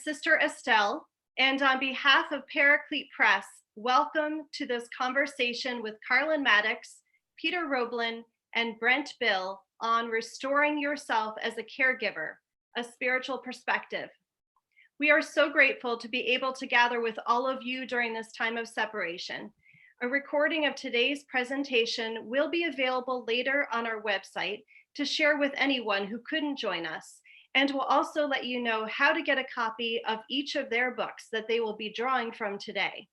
is Sister Estelle, and on behalf of Paraclete Press, welcome to this conversation with Carlen Maddux, Peter Roebblen, and Brent Bill on restoring yourself as a caregiver, a spiritual perspective. We are so grateful to be able to gather with all of you during this time of separation. A recording of today's presentation will be available later on our website to share with anyone who couldn't join us, and we'll also let you know how to get a copy of each of their books that they will be drawing from today.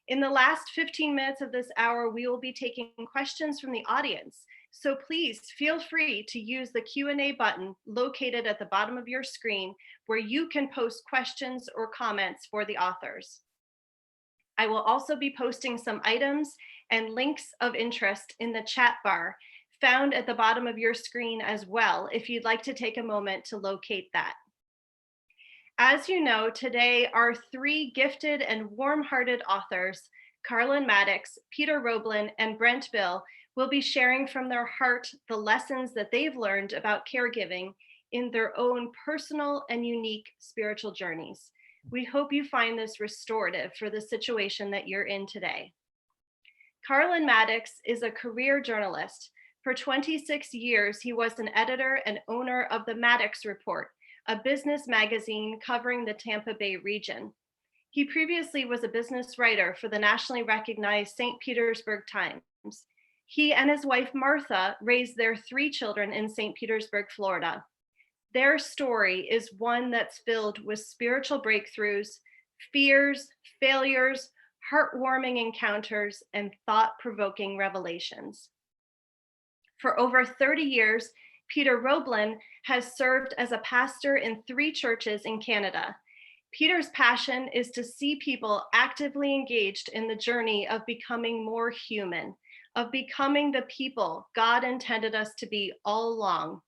In the last 15 minutes of this hour, we will be taking questions from the audience. So please feel free to use the Q&A button located at the bottom of your screen where you can post questions or comments for the authors. I will also be posting some items and links of interest in the chat bar found at the bottom of your screen as well, if you'd like to take a moment to locate that. As you know, today our three gifted and warm-hearted authors, Carlen Maddux, Peter Roebblen, and Brent Bill, will be sharing from their heart the lessons that they've learned about caregiving in their own personal and unique spiritual journeys. We hope you find this restorative for the situation that you're in today. Carlen Maddux is a career journalist. For 26 years, he was an editor and owner of the Maddux Report, a business magazine covering the Tampa Bay region. He previously was a business writer for the nationally recognized St. Petersburg Times. He and his wife, Martha, raised their 3 children in St. Petersburg, Florida. Their story is one that's filled with spiritual breakthroughs, fears, failures, heartwarming encounters, and thought-provoking revelations. For over 30 years, Peter Roebblen has served as a pastor in 3 churches in Canada. Peter's passion is to see people actively engaged in the journey of becoming more human, of becoming the people God intended us to be all along.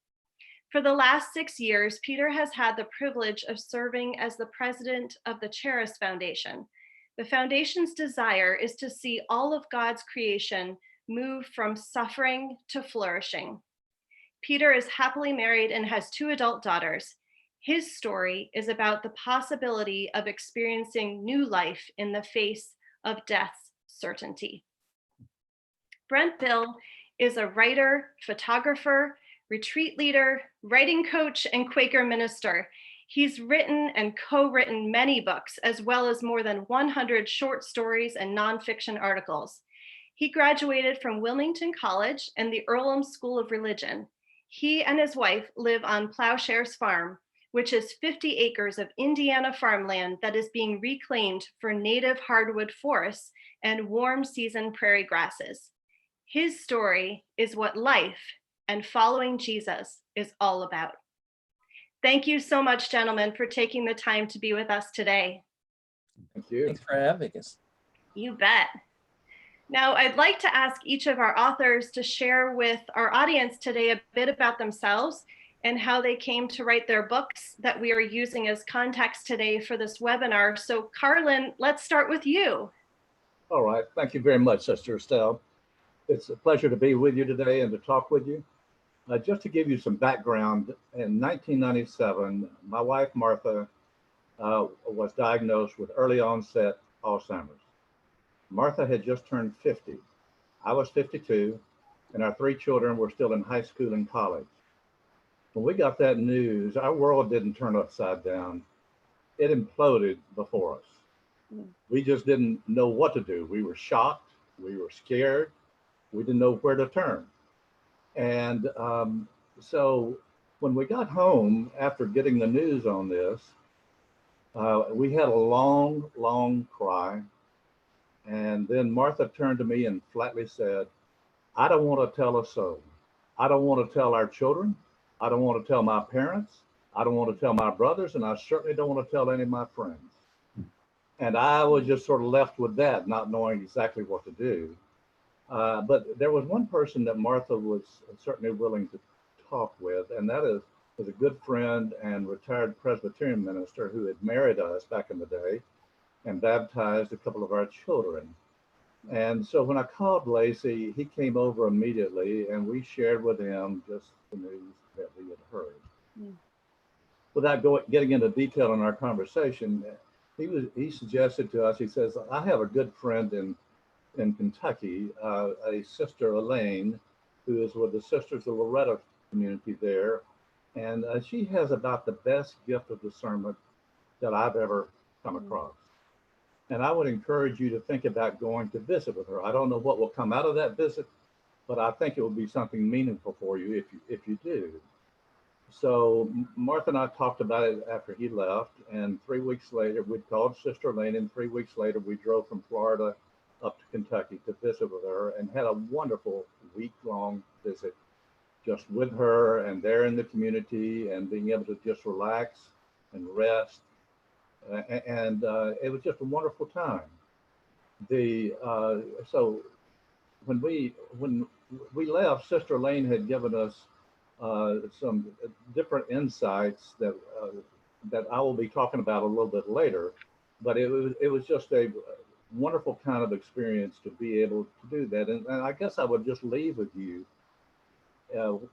For the last 6 years, Peter has had the privilege of serving as the president of the Charis Foundation. The foundation's desire is to see all of God's creation move from suffering to flourishing. Peter is happily married and has 2 adult daughters. His story is about the possibility of experiencing new life in the face of death's certainty. Brent Bill is a writer, photographer, retreat leader, writing coach, and Quaker minister. He's written and co-written many books, as well as more than 100 short stories and nonfiction articles. He graduated from Wilmington College and the Earlham School of Religion. He and his wife live on Plowshares Farm, which is 50 acres of Indiana farmland that is being reclaimed for native hardwood forests and warm season prairie grasses. His story is what life and following Jesus is all about. Thank you so much, gentlemen, for taking the time to be with us today. Thank you. Thanks for having us. You bet. Now, I'd like to ask each of our authors to share with our audience today a bit about themselves and how they came to write their books that we are using as context today for this webinar. So Carlen, let's start with you. All right. Thank you very much, Sister Estelle. It's a pleasure to be with you today and to talk with you. Just to give you some background, in 1997, my wife, Martha, was diagnosed with early onset Alzheimer's. Martha had just turned 50. I was 52, and our 3 children were still in high school and college. When we got that news, our world didn't turn upside down. It imploded before us. We just didn't know what to do. We were shocked. We were scared. We didn't know where to turn. And so when we got home after getting the news on this, we had a long, long cry. And then Martha turned to me and flatly said, I don't want to tell a soul. I don't want to tell our children. I don't want to tell my parents. I don't want to tell my brothers. And I certainly don't want to tell any of my friends. And I was just sort of left with that, not knowing exactly what to do. But there was one person that Martha was certainly willing to talk with, and that was a good friend and retired Presbyterian minister who had married us back in the day and baptized a couple of our children. And so when I called Lacey, he came over immediately and we shared with him just the news that we had heard. without getting into detail in our conversation, he suggested to us, he says, I have a good friend in Kentucky, a sister Elaine, who is with the Sisters of Loretta community there. And she has about the best gift of discernment that I've ever come across. And I would encourage you to think about going to visit with her. I don't know what will come out of that visit, but I think it will be something meaningful for you if you do. So Martha and I talked about it after he left, and 3 weeks later, we'd called Sister Elaine, and 3 weeks later, we drove from Florida up to Kentucky to visit with her and had a wonderful week-long visit just with her and there in the community and being able to just relax and rest. And it was just a wonderful time. So when we left, Sister Elaine had given us some different insights that I will be talking about a little bit later, but it was just a wonderful kind of experience to be able to do that. And I guess I would just leave with you,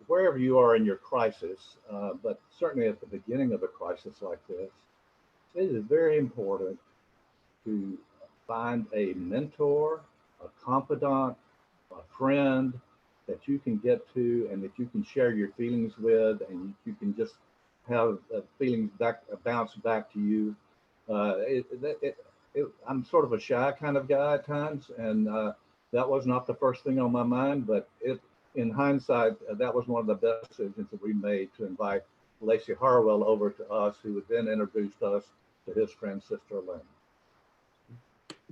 wherever you are in your crisis, but certainly at the beginning of a crisis like this, it is very important to find a mentor, a confidant, a friend that you can get to and that you can share your feelings with, and you can just have feelings bounce back to you. I'm sort of a shy kind of guy at times, and that was not the first thing on my mind, but in hindsight, that was one of the best decisions that we made to invite Lacey Harwell over to us, who would then introduced us to his friend, Sister Elaine.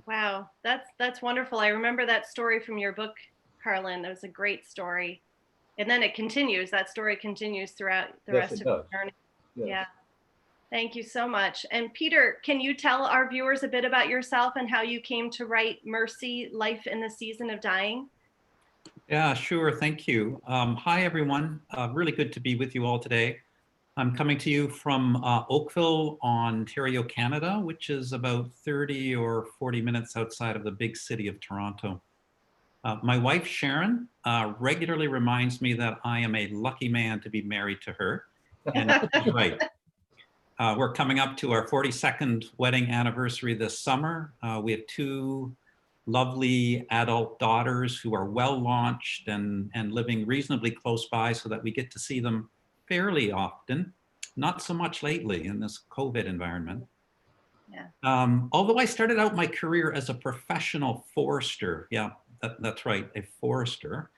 Wow, that's wonderful. I remember that story from your book, Carlen. That was a great story. And then it continues, that story continues throughout the rest of the journey. Yes. Yeah. Thank you so much. And Peter, can you tell our viewers a bit about yourself and how you came to write Mercy, Life in the Season of Dying? Yeah, sure. Thank you. Hi, everyone. Really good to be with you all today. I'm coming to you from Oakville, Ontario, Canada, which is about 30 or 40 minutes outside of the big city of Toronto. My wife, Sharon, regularly reminds me that I am a lucky man to be married to her. And she's right. We're coming up to our 42nd wedding anniversary this summer. We have 2 lovely adult daughters who are well launched and living reasonably close by, so that we get to see them fairly often, not so much lately in this COVID environment. Yeah. Although I started out my career as a professional forester, yeah, that's right, a forester,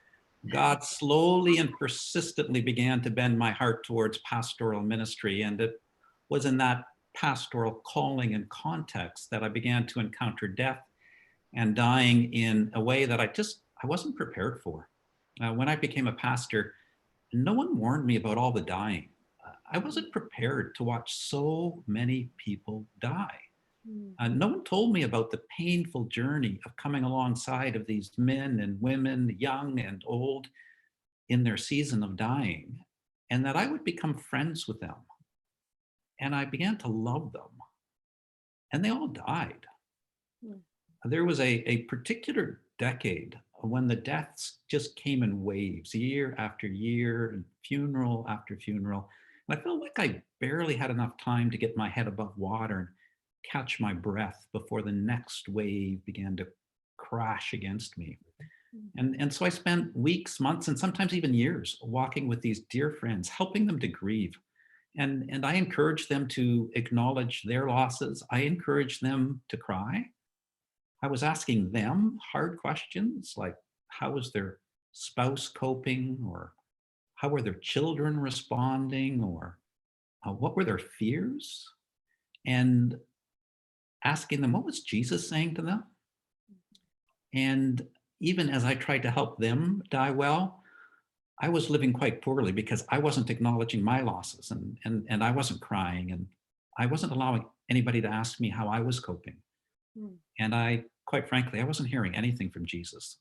God slowly and persistently began to bend my heart towards pastoral ministry. And it was in that pastoral calling and context that I began to encounter death and dying in a way that I wasn't prepared for. When I became a pastor, no one warned me about all the dying. I wasn't prepared to watch so many people die. No one told me about the painful journey of coming alongside of these men and women, young and old, in their season of dying, and that I would become friends with them. And I began to love them. And they all died. There was a particular decade when the deaths just came in waves, year after year, and funeral after funeral. And I felt like I barely had enough time to get my head above water and catch my breath before the next wave began to crash against me. And so I spent weeks, months, and sometimes even years walking with these dear friends, helping them to grieve. And I encouraged them to acknowledge their losses. I encouraged them to cry. I was asking them hard questions like, how was their spouse coping? Or how were their children responding? Or what were their fears? And asking them, what was Jesus saying to them? And even as I tried to help them die well, I was living quite poorly because I wasn't acknowledging my losses, and I wasn't crying, and I wasn't allowing anybody to ask me how I was coping. And quite frankly, I wasn't hearing anything from Jesus.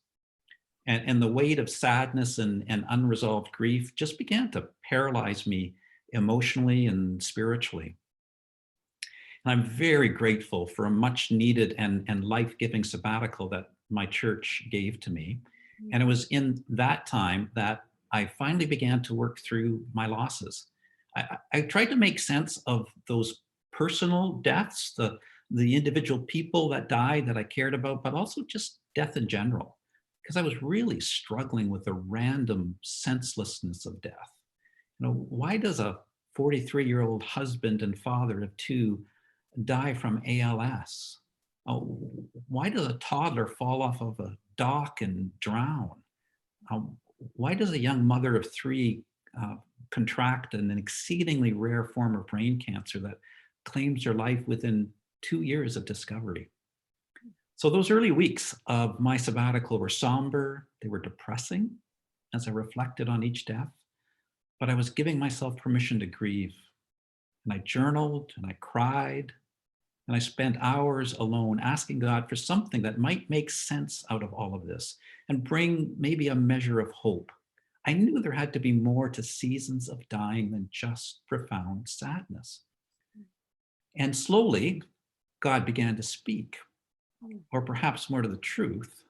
And the weight of sadness and unresolved grief just began to paralyze me emotionally and spiritually. And I'm very grateful for a much needed and life-giving sabbatical that my church gave to me. And it was in that time that I finally began to work through my losses. I tried to make sense of those personal deaths, the individual people that died that I cared about, but also just death in general, because I was really struggling with the random senselessness of death. Why does a 43-year-old husband and father of two die from ALS? Why does a toddler fall off of a dock and drown? Why does a young mother of three contract an exceedingly rare form of brain cancer that claims her life within 2 years of discovery? So those early weeks of my sabbatical were somber, they were depressing as I reflected on each death, but I was giving myself permission to grieve. And I journaled and I cried and I spent hours alone asking God for something that might make sense out of all of this and bring maybe a measure of hope. I knew there had to be more to seasons of dying than just profound sadness. And slowly, God began to speak, or perhaps more to the truth,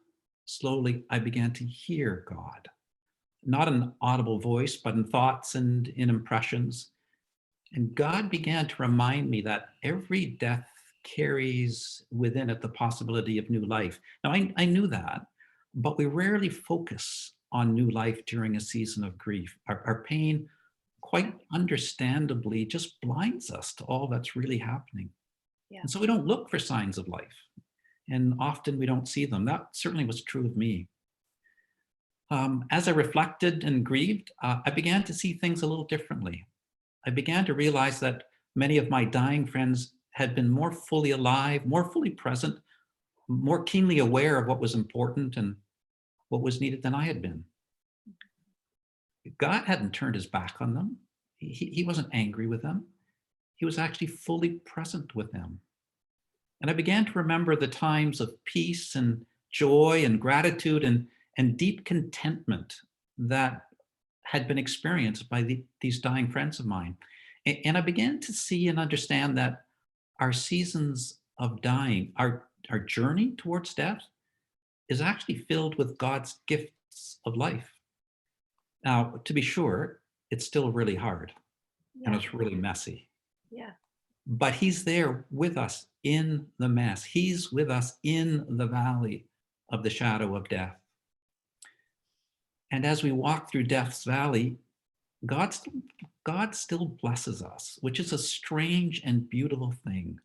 slowly I began to hear God, not in an audible voice, but in thoughts and in impressions. And God began to remind me that every death carries within it the possibility of new life. Now, I knew that, but we rarely focus on new life during a season of grief. Our pain, quite understandably, just blinds us to all that's really happening. Yeah. And so we don't look for signs of life. And often we don't see them. That certainly was true of me. As I reflected and grieved, I began to see things a little differently. I began to realize that many of my dying friends had been more fully alive, more fully present, more keenly aware of what was important and what was needed than I had been. God hadn't turned his back on them. He wasn't angry with them. He was actually fully present with them. And I began to remember the times of peace and joy and gratitude and deep contentment that had been experienced by these dying friends of mine. And I began to see and understand that our seasons of dying, our journey towards death, is actually filled with God's gifts of life. Now, to be sure, it's still really hard, and it's really messy. Yeah. But he's there with us in the mess. He's with us in the valley of the shadow of death. And as we walk through death's valley, God still blesses us, which is a strange and beautiful thing.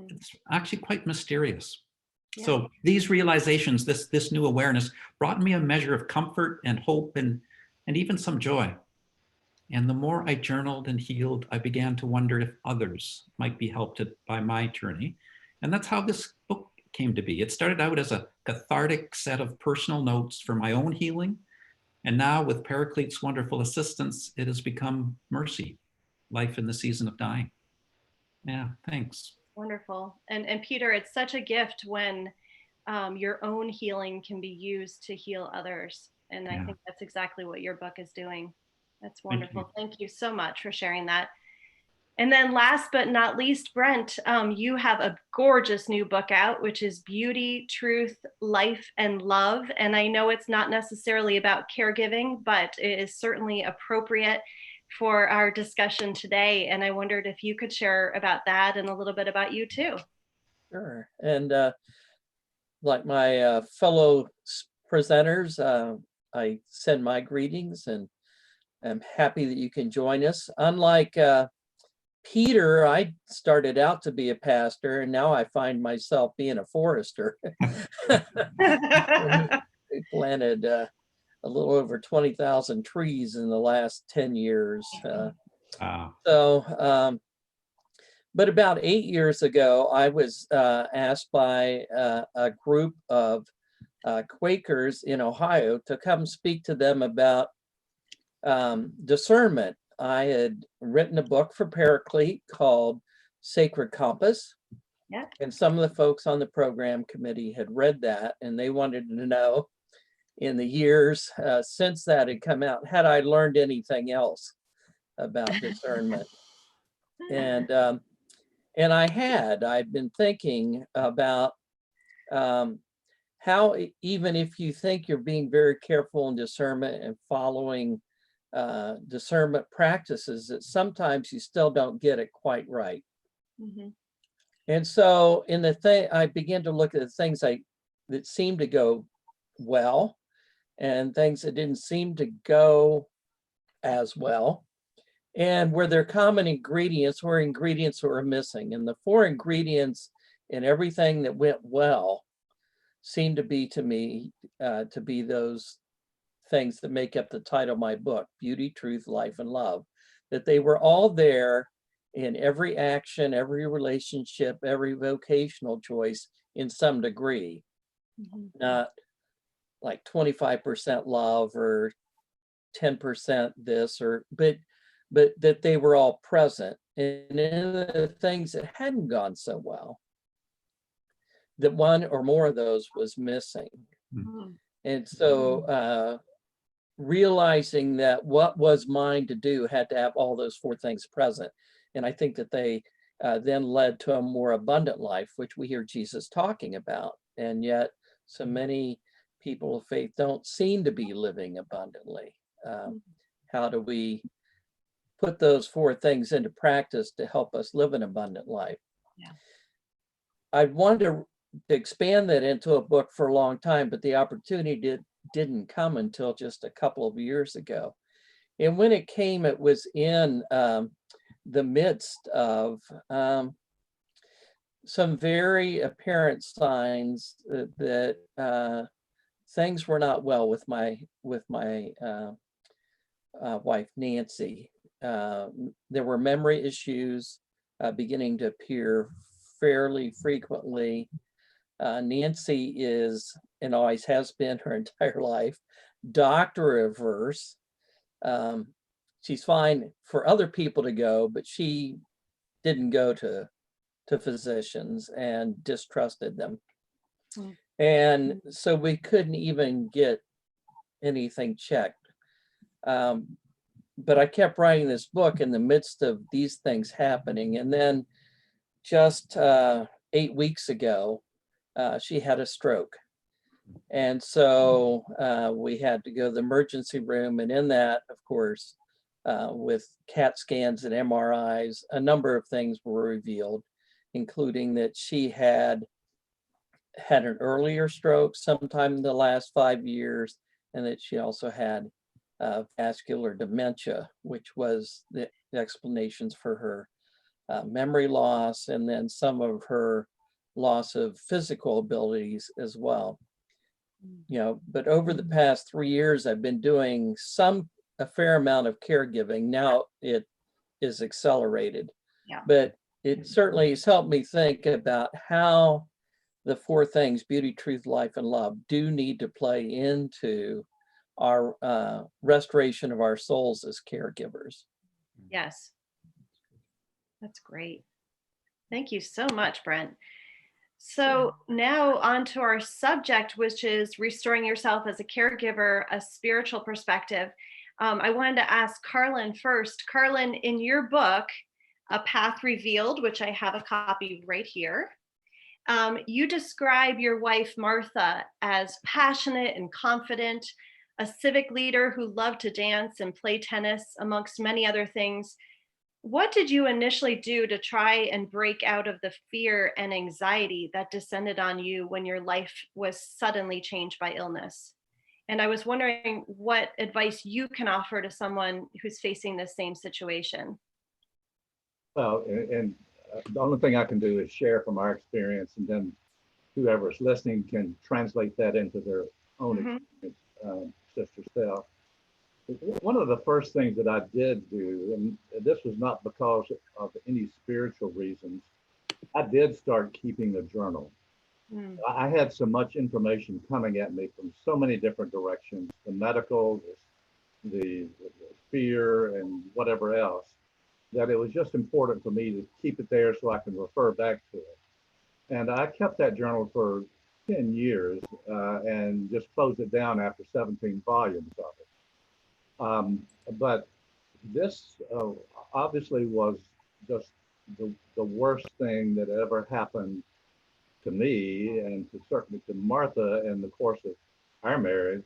It's actually quite mysterious. Yeah. So these realizations, this new awareness brought me a measure of comfort and hope and even some joy. And the more I journaled and healed, I began to wonder if others might be helped by my journey. And that's how this book came to be. It started out as a cathartic set of personal notes for my own healing. And now with Paraclete's wonderful assistance, it has become Mercy, Life in the Season of Dying. Yeah, thanks. Wonderful. And Peter, it's such a gift when your own healing can be used to heal others. And I think that's exactly what your book is doing. That's wonderful. Thank you so much for sharing that. And then last but not least, Brent, you have a gorgeous new book out, which is Beauty, Truth, Life, and Love. And I know it's not necessarily about caregiving, but it is certainly appropriate for our discussion today. And I wondered if you could share about that and a little bit about you too. Sure. And like my fellow presenters, I send my greetings and I'm happy that you can join us. Unlike Peter, I started out to be a pastor and now I find myself being a forester. We planted a little over 20,000 trees in the last 10 years. But about 8 years ago, I was asked by a group of Quakers in Ohio to come speak to them about discernment. I had written a book for Paraclete called Sacred Compass. Yeah. And some of the folks on the program committee had read that and they wanted to know in the years since that had come out, had I learned anything else about discernment? And I'd been thinking about how even if you think you're being very careful in discernment and following discernment practices that sometimes you still don't get it quite right. Mhm. And so in the thing, I began to look at the things that seemed to go well and things that didn't seem to go as well. And were there common ingredients or ingredients that were missing? And the four ingredients in everything that went well seemed to be to me to be those things that make up the title of my book, Beauty, Truth, Life, and Love, that they were all there in every action, every relationship, every vocational choice in some degree, Mhm. not like 25% love or 10% this but that they were all present. And in the things that hadn't gone so well, that one or more of those was missing. Mhm. And so realizing that what was mine to do had to have all those four things present. And I think that they then led to a more abundant life, which we hear Jesus talking about. And yet so many people of faith don't seem to be living abundantly. How do we put those four things into practice to help us live an abundant life? Yeah. I wanted to expand that into a book for a long time, but the opportunity didn't come until just a couple of years ago. And when it came, it was in the midst of some very apparent signs that things were not well with my wife, Nancy. There were memory issues beginning to appear fairly frequently. Nancy is, and always has been her entire life, doctor averse. She's fine for other people to go, but she didn't go to physicians and distrusted them. Mm. And so we couldn't even get anything checked. But I kept writing this book in the midst of these things happening. And then just 8 weeks ago, she had a stroke. And so we had to go to the emergency room. And in that, of course, with CAT scans and MRIs, a number of things were revealed, including that she had an earlier stroke sometime in the last 5 years, and that she also had vascular dementia, which was the explanations for her memory loss, and then some of her loss of physical abilities as well. But over the past 3 years, I've been doing a fair amount of caregiving. Now it is accelerated. Yeah. But it certainly has helped me think about how the four things, beauty, truth, life, and love, do need to play into our restoration of our souls as caregivers. Yes. That's great. Thank you so much, Brent. So now on to our subject, which is restoring yourself as a caregiver, a spiritual perspective. I wanted to ask Carlen first. Carlen, in your book, A Path Revealed, which I have a copy right here, you describe your wife, Martha, as passionate and confident, a civic leader who loved to dance and play tennis, amongst many other things. What did you initially do to try and break out of the fear and anxiety that descended on you when your life was suddenly changed by illness? And I was wondering what advice you can offer to someone who's facing the same situation. Well, and the only thing I can do is share from our experience, and then whoever's listening can translate that into their own experience, Sister Steph. One of the first things that I did do, and this was not because of any spiritual reasons, I did start keeping a journal. I had so much information coming at me from so many different directions, the medical, the fear, and whatever else, that it was just important for me to keep it there so I can refer back to it. And I kept that journal for 10 years and just closed it down after 17 volumes of it. But this obviously was just the worst thing that ever happened to me, and certainly to Martha in the course of our marriage.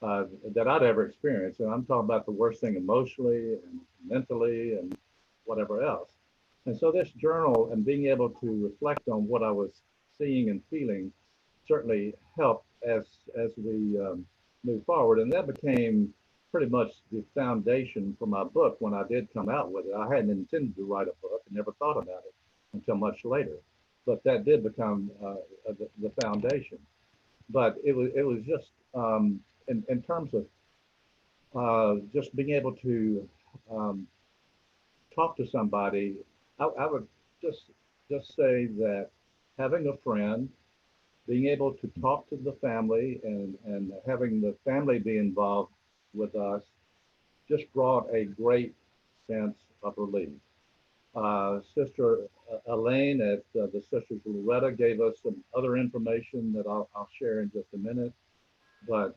that I'd ever experienced. And I'm talking about the worst thing emotionally and mentally and whatever else. And so this journal and being able to reflect on what I was seeing and feeling certainly helped as we moved forward. And that became pretty much the foundation for my book when I did come out with it. I hadn't intended to write a book and never thought about it until much later, but that did become the foundation. But it was just in terms of just being able to talk to somebody. I would just say that having a friend, being able to talk to the family and having the family be involved with us just brought a great sense of relief. Sister Elaine at the Sisters of Loretta gave us some other information that I'll share in just a minute. But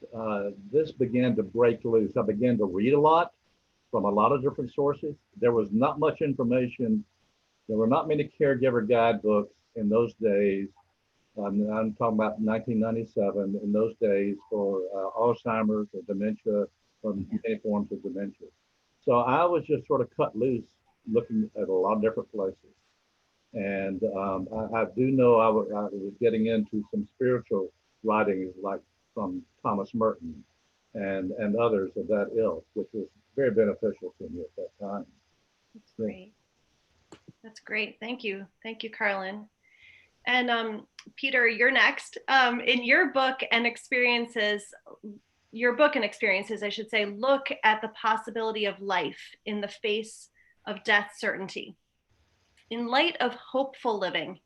this began to break loose. I began to read a lot from a lot of different sources. There was not much information. There were not many caregiver guidebooks in those days. I'm talking about 1997, in those days for Alzheimer's or dementia or many forms of dementia. So I was just sort of cut loose looking at a lot of different places. And I do know I was getting into some spiritual writings like from Thomas Merton and others of that ilk, which was very beneficial to me at that time. That's great. That's great. Thank you. Thank you, Carlen. And Peter, you're next. In your book and experiences, I should say, look at the possibility of life in the face of death certainty. In light of hopeful living,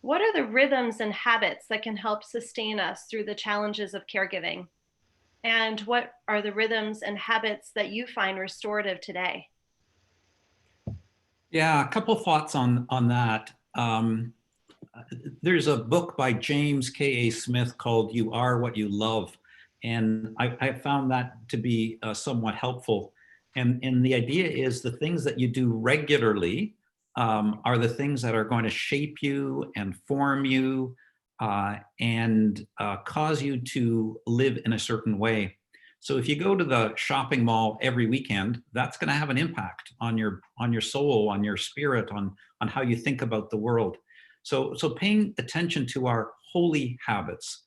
what are the rhythms and habits that can help sustain us through the challenges of caregiving? And what are the rhythms and habits that you find restorative today? Yeah, a couple thoughts on that. There's a book by James K.A. Smith called You Are What You Love. And I found that to be somewhat helpful. And the idea is the things that you do regularly are the things that are going to shape you and form you and cause you to live in a certain way. So if you go to the shopping mall every weekend, that's going to have an impact on your soul, on your spirit, on how you think about the world. So paying attention to our holy habits,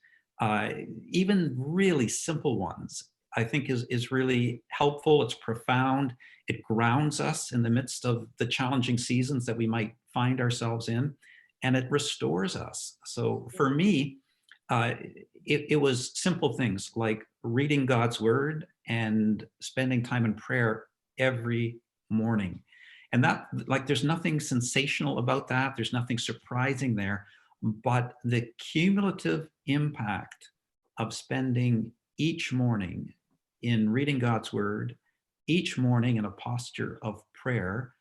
even really simple ones, I think is really helpful. It's profound. It grounds us in the midst of the challenging seasons that we might find ourselves in, and it restores us. So for me, it was simple things like reading God's word and spending time in prayer every morning. And that, like, there's nothing sensational about that. There's nothing surprising there, but the cumulative impact of spending each morning in reading God's word, each morning in a posture of prayer,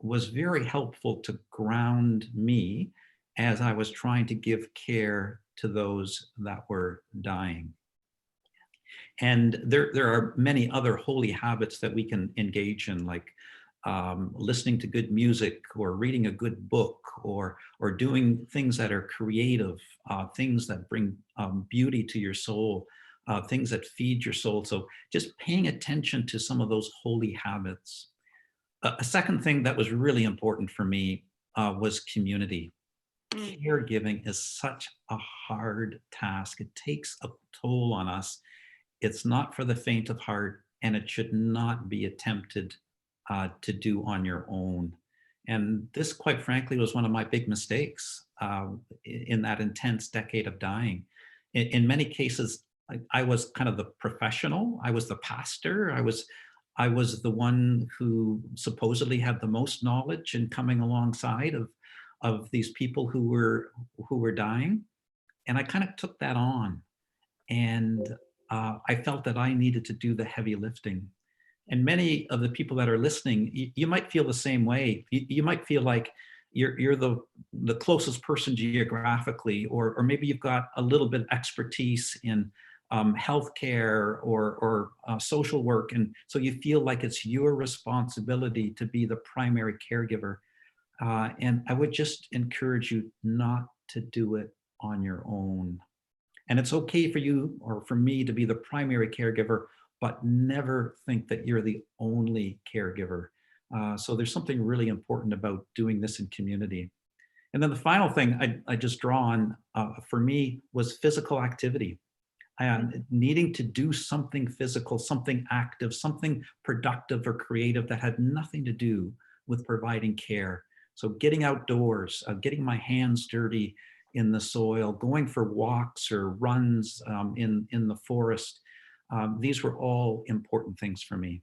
was very helpful to ground me as I was trying to give care to those that were dying. And there are many other holy habits that we can engage in, like listening to good music or reading a good book or doing things that are creative, things that bring beauty to your soul, things that feed your soul. So just paying attention to some of those holy habits. A second thing that was really important for me was community. Caregiving is such a hard task. It takes a toll on us. It's not for the faint of heart, and it should not be attempted to do on your own. And this, quite frankly, was one of my big mistakes in that intense decade of dying. In many cases, I was kind of the professional. I was the pastor. I was the one who supposedly had the most knowledge in coming alongside of these people who were dying. And I kind of took that on. And I felt that I needed to do the heavy lifting. And many of the people that are listening, you might feel the same way. You might feel like you're the closest person geographically, or maybe you've got a little bit of expertise in healthcare or social work. And so you feel like it's your responsibility to be the primary caregiver. And I would just encourage you not to do it on your own. And it's okay for you or for me to be the primary caregiver, but never think that you're the only caregiver. So there's something really important about doing this in community. And then the final thing I just draw on for me was physical activity. Needing to do something physical, something active, something productive or creative that had nothing to do with providing care. So getting outdoors, getting my hands dirty in the soil, going for walks or runs in the forest. These were all important things for me.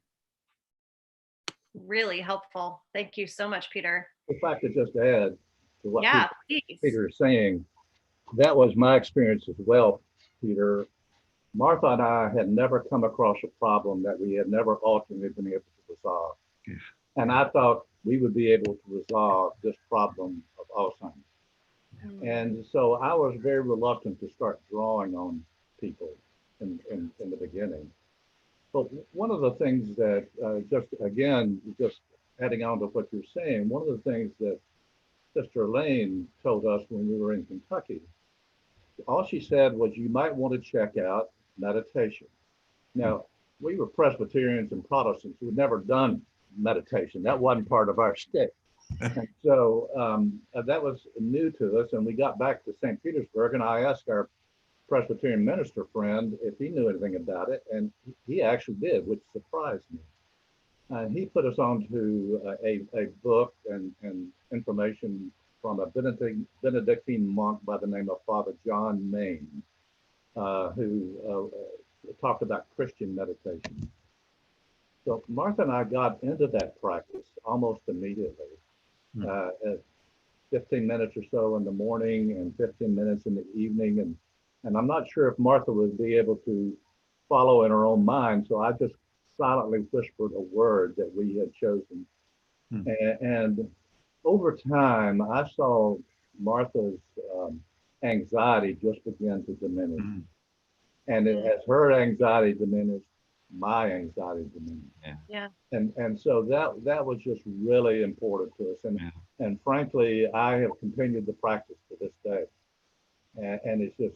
Really helpful. Thank you so much, Peter. If I could just add to what Yeah, please. Peter is saying, that was my experience as well, Peter. Martha and I had never come across a problem that we had never ultimately been able to resolve. Yeah. And I thought we would be able to resolve this problem of Alzheimer's. And so I was very reluctant to start drawing on people in the beginning. But one of the things that, just adding on to what you're saying, one of the things that Sister Elaine told us when we were in Kentucky, all she said was, you might want to check out meditation. Now, we were Presbyterians and Protestants who had never done meditation. That wasn't part of our stick. And so that was new to us. And we got back to St. Petersburg, and I asked our Presbyterian minister friend if he knew anything about it. And he actually did, which surprised me. And he put us on to a book and information from a Benedictine monk by the name of Father John Maine, who talked about Christian meditation. So Martha and I got into that practice almost immediately. 15 minutes or so in the morning and 15 minutes in the evening. And I'm not sure if Martha would be able to follow in her own mind. So I just silently whispered a word that we had chosen. And over time, I saw Martha's anxiety just begin to diminish. And as her anxiety diminished, my anxiety diminished. Yeah. And so that was just really important to us. And frankly, I have continued the practice to this day. And it's just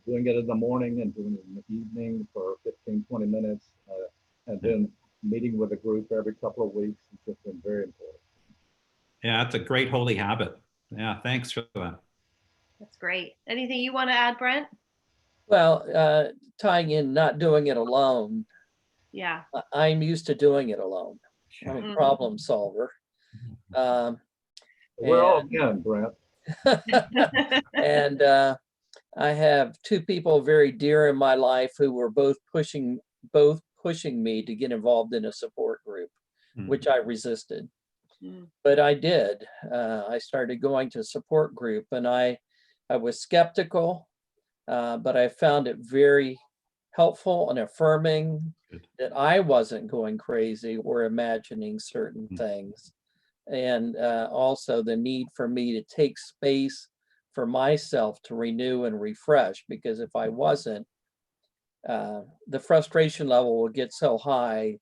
doing it in the morning and doing it in the evening for 15, 20 minutes, and then meeting with a group every couple of weeks. It's just been very important. Yeah, that's a great holy habit. Yeah, thanks for that. That's great. Anything you want to add, Brent? Well, tying in not doing it alone. Yeah. I'm used to doing it alone. I'm a problem solver. We're all again, Brent. And I have two people very dear in my life who were both pushing me to get involved in a support group, which I resisted. But I did. I started going to support group, and I was skeptical, but I found it very helpful and affirming that I wasn't going crazy or imagining certain things. And also the need for me to take space for myself to renew and refresh, because if I wasn't, the frustration level would get so high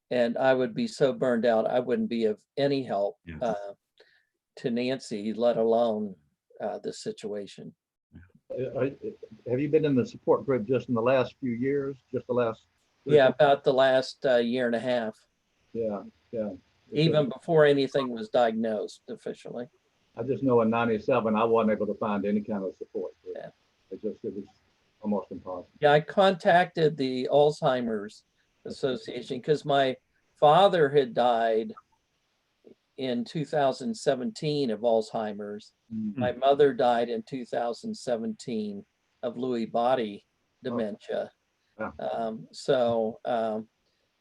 and I would be so burned out, I wouldn't be of any help to Nancy, let alone this situation. Have you been in the support group just in the last few years? Just the last? Yeah, about the last year and a half. Yeah. Even before anything was diagnosed officially. I just know in '97, I wasn't able to find any kind of support group. Yeah. It was almost impossible. Yeah, I contacted the Alzheimer's Association because my father had died in 2017 of Alzheimer's. My mother died in 2017 of Lewy body dementia.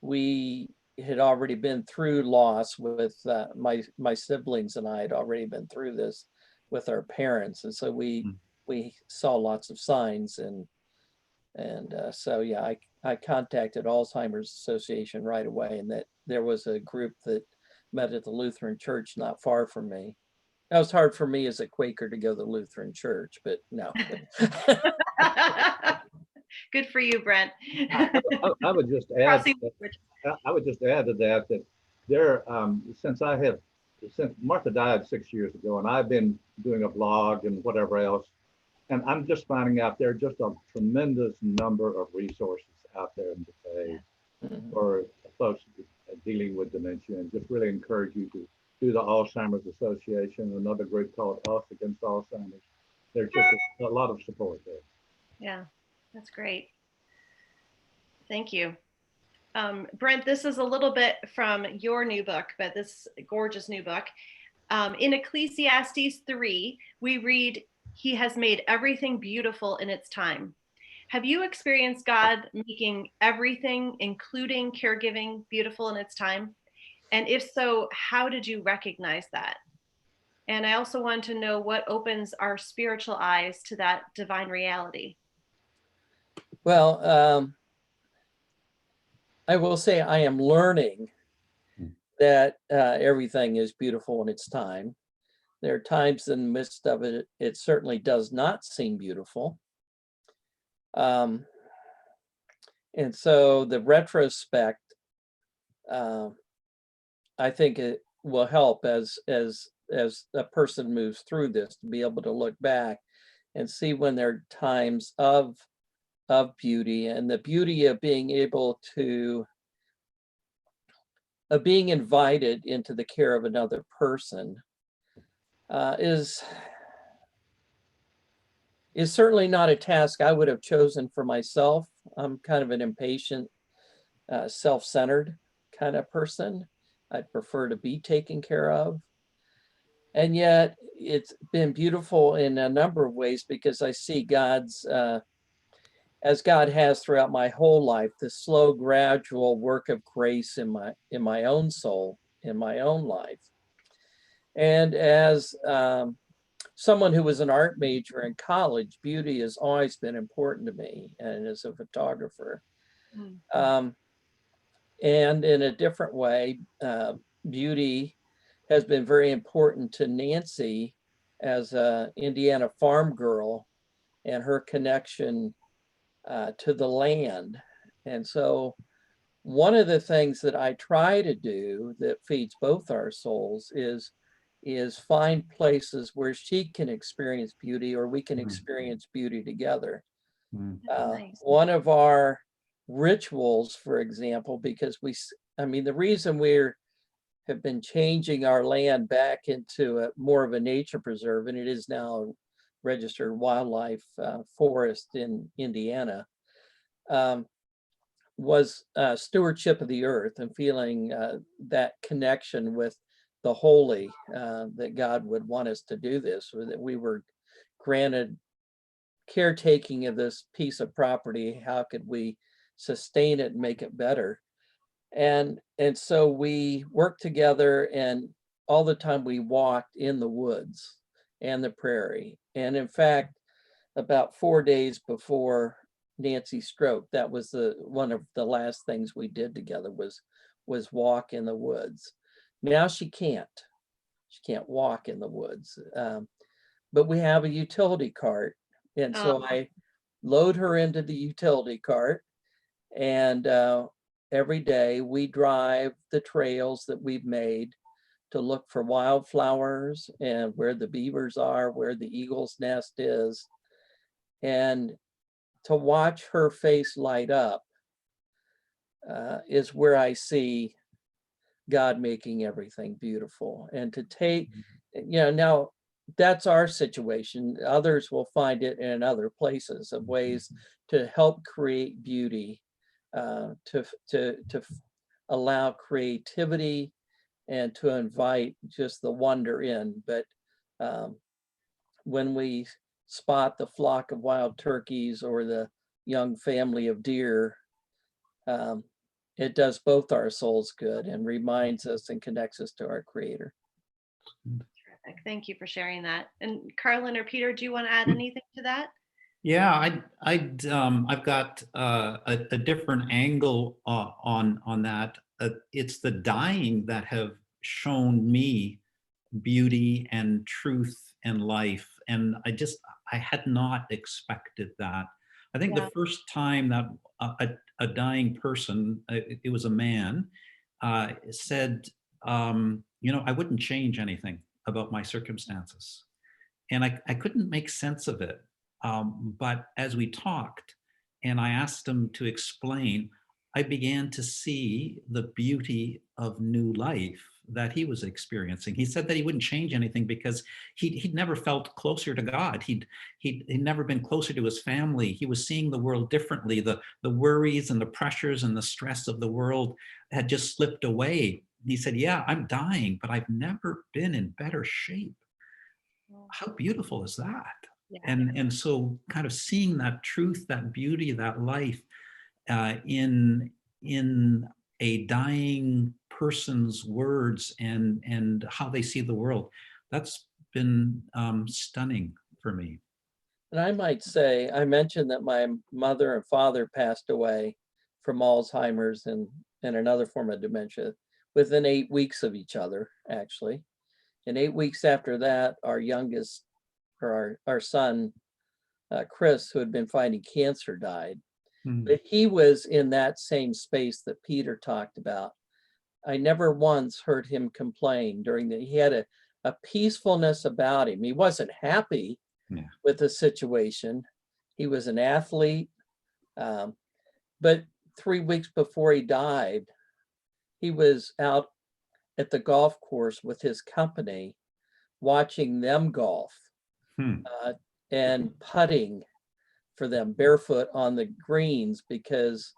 We had already been through loss with my siblings, and I had already been through this with our parents, and so we saw lots of signs, and so yeah, I contacted Alzheimer's Association right away, and that there was a group that met at the Lutheran Church not far from me. That was hard for me as a Quaker to go to the Lutheran Church, but no. Good for you, Brent. I would just add. I would just add to that there, since Martha died 6 years ago, and I've been doing a blog and whatever else, And I'm just finding out there are just a tremendous number of resources out there today Mhm. for folks dealing with dementia, and just really encourage you to do the Alzheimer's Association, another group called Us Against Alzheimer's. There's just a lot of support there. Yeah, that's great. Thank you. Brent, this is a little bit from your new book, but this gorgeous new book. In Ecclesiastes 3, we read, "He has made everything beautiful in its time." Have you experienced God making everything, including caregiving, beautiful in its time? And if so, how did you recognize that? And I also want to know what opens our spiritual eyes to that divine reality. Well, I will say I am learning that everything is beautiful in its time. There are times in the midst of it, it certainly does not seem beautiful. And so the retrospect, I think it will help as a person moves through this, to be able to look back and see when there are times of beauty, and the beauty of being able to being invited into the care of another person is certainly not a task I would have chosen for myself. I'm kind of an impatient, self-centered kind of person. I'd prefer to be taken care of. And yet it's been beautiful in a number of ways, because I see God's, as God has throughout my whole life, the slow, gradual work of grace in my own soul, in my own life. And as someone who was an art major in college, beauty has always been important to me, and as a photographer. And in a different way, beauty has been very important to Nancy as an Indiana farm girl, and her connection to the land. And so one of the things that I try to do that feeds both our souls is find places where she can experience beauty, or we can experience beauty together. Nice. One of our rituals, for example, because the reason have been changing our land back into more of a nature preserve, and it is now a registered wildlife forest in Indiana, was stewardship of the earth, and feeling that connection with the holy, that God would want us to do this, or that we were granted caretaking of this piece of property. How could we sustain it and make it better? And so we worked together, and all the time we walked in the woods and the prairie. And in fact, about 4 days before Nancy's stroke, that was one of the last things we did together was walk in the woods. Now she can't walk in the woods, but we have a utility cart, and so I load her into the utility cart, and every day we drive the trails that we've made to look for wildflowers and where the beavers are, where the eagle's nest is, and to watch her face light up is where I see God making everything beautiful. And to take, now that's our situation. Others will find it in other places of ways to help create beauty, to allow creativity, and to invite just the wonder in. But when we spot the flock of wild turkeys or the young family of deer, it does both our souls good and reminds us and connects us to our Creator. Terrific. Thank you for sharing that. And Carlen or Peter, do you want to add anything to that? Yeah, I've got a different angle on that. It's the dying that have shown me beauty and truth and life, and I had not expected that. I think the first time that a dying person, it was a man, said, I wouldn't change anything about my circumstances, and I couldn't make sense of it. But as we talked and I asked him to explain, I began to see the beauty of new life that he was experiencing. He said that he wouldn't change anything because he'd never felt closer to God. He'd never been closer to his family. He was seeing the world differently. The worries and the pressures and the stress of the world had just slipped away. He said, yeah, I'm dying, but I've never been in better shape. How beautiful is that? Yeah. And so kind of seeing that truth, that beauty, that life in a dying person's words and how they see the world, that's been stunning for me. And I might say, I mentioned that my mother and father passed away from Alzheimer's and another form of dementia within 8 weeks of each other, actually. And 8 weeks after that, our youngest, or our son, Chris, who had been fighting cancer, died. But he was in that same space that Peter talked about. I never once heard him complain during he had a peacefulness about him. He wasn't happy with the situation. He was an athlete. But 3 weeks before he died, he was out at the golf course with his company, watching them golf and putting for them barefoot on the greens, because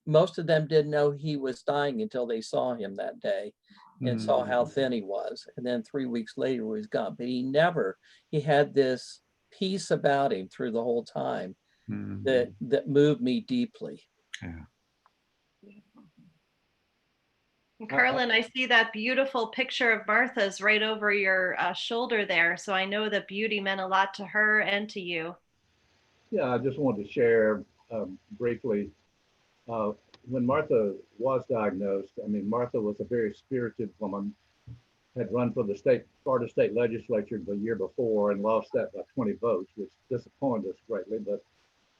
most of them didn't know he was dying until they saw him that day and saw how thin he was. And then 3 weeks later he was gone. But he had this peace about him through the whole time that moved me deeply. Yeah. And Carlen, I see that beautiful picture of Martha's right over your shoulder there. So I know that beauty meant a lot to her and to you. Yeah, I just wanted to share briefly. When Martha was diagnosed, I mean, Martha was a very spirited woman, had run for the Florida state legislature the year before and lost that by 20 votes, which disappointed us greatly. But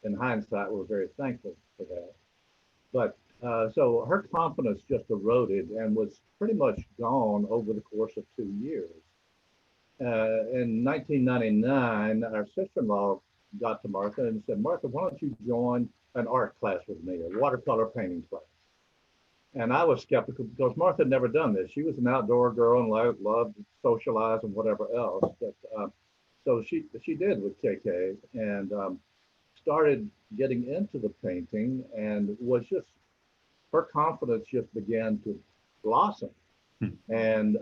in hindsight, we're very thankful for that. But so her confidence just eroded and was pretty much gone over the course of 2 years. In 1999, our sister-in-law got to Martha and said, Martha, why don't you join an art class with me, a watercolor painting class? And I was skeptical because Martha had never done this. She was an outdoor girl and loved to socialize and whatever else. But so she did with KK and started getting into the painting, and was just, her confidence just began to blossom. And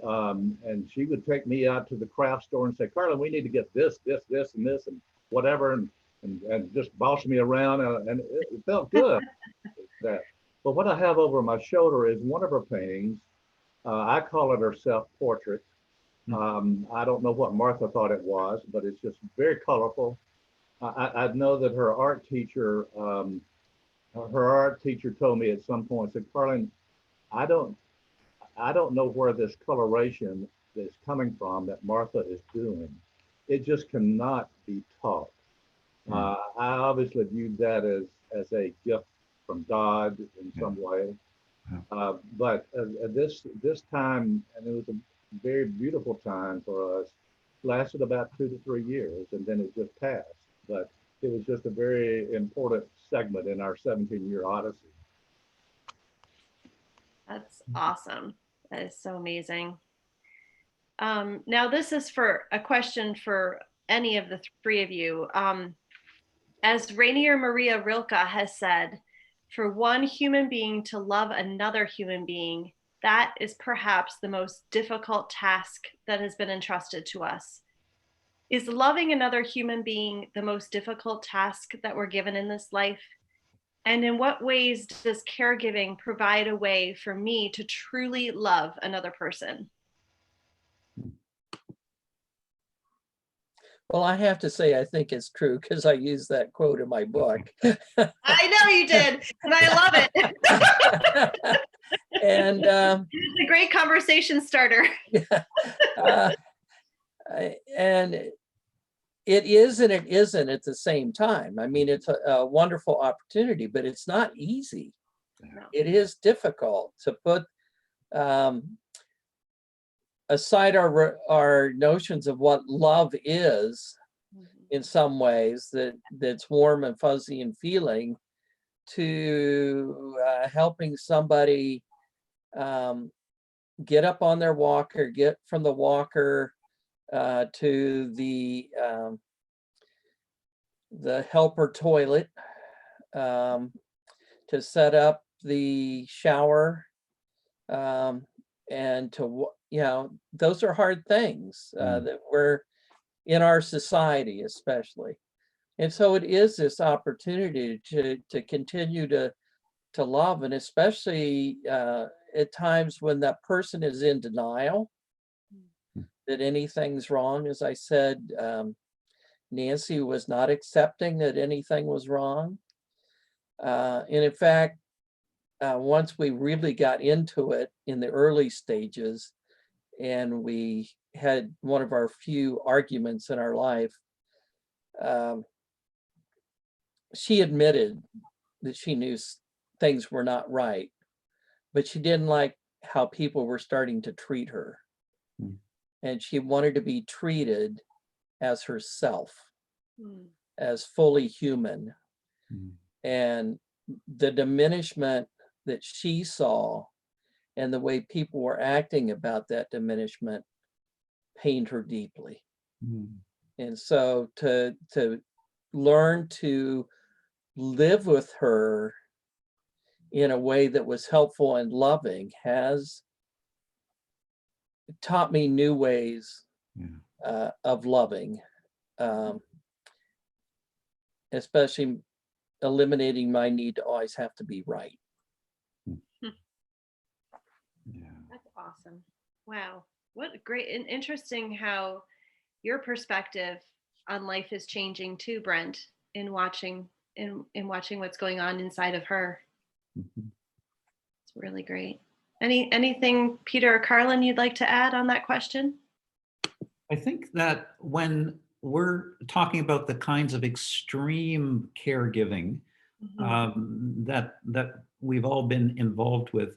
she would take me out to the craft store and say, Carlen, we need to get this, and this, and whatever, and just boss me around, and it felt good. That. But what I have over my shoulder is one of her paintings. I call it her self-portrait. I don't know what Martha thought it was, but it's just very colorful. I know that her art teacher told me at some point, said, Carlen, I don't know where this coloration is coming from that Martha is doing. It just cannot be taught. I obviously viewed that as a gift from God in some way. But this time, and it was a very beautiful time for us, lasted about 2 to 3 years, and then it just passed. But it was just a very important segment in our 17-year odyssey. That's awesome. That is so amazing. Now, this is for a question for any of the three of you. As Rainier Maria Rilke has said, for one human being to love another human being, that is perhaps the most difficult task that has been entrusted to us. Is loving another human being the most difficult task that we're given in this life? And in what ways does caregiving provide a way for me to truly love another person? Well, I have to say, I think it's true because I use that quote in my book. I know you did, and I love it. And it's a great conversation starter. And it is and it isn't at the same time. I mean, it's a wonderful opportunity, but it's not easy. No. It is difficult to put aside our notions of what love is in some ways, that's warm and fuzzy and feeling, to helping somebody get up on their walker, get from the walker to the helper toilet, to set up the shower, and to, those are hard things that we're in our society, especially. And so it is this opportunity to continue to love, and especially at times when that person is in denial that anything's wrong. As I said, Nancy was not accepting that anything was wrong. And in fact, once we really got into it in the early stages, and we had one of our few arguments in our life, she admitted that she knew things were not right, but she didn't like how people were starting to treat her. And she wanted to be treated as herself, as fully human. And the diminishment that she saw and the way people were acting about that diminishment pained her deeply. And so to learn to live with her in a way that was helpful and loving has taught me new ways of loving, especially eliminating my need to always have to be right. That's awesome. Wow. What great and interesting how your perspective on life is changing too, Brent, in watching what's going on inside of her. It's really great. Anything, Peter or Carlen, you'd like to add on that question? I think that when we're talking about the kinds of extreme caregiving that we've all been involved with,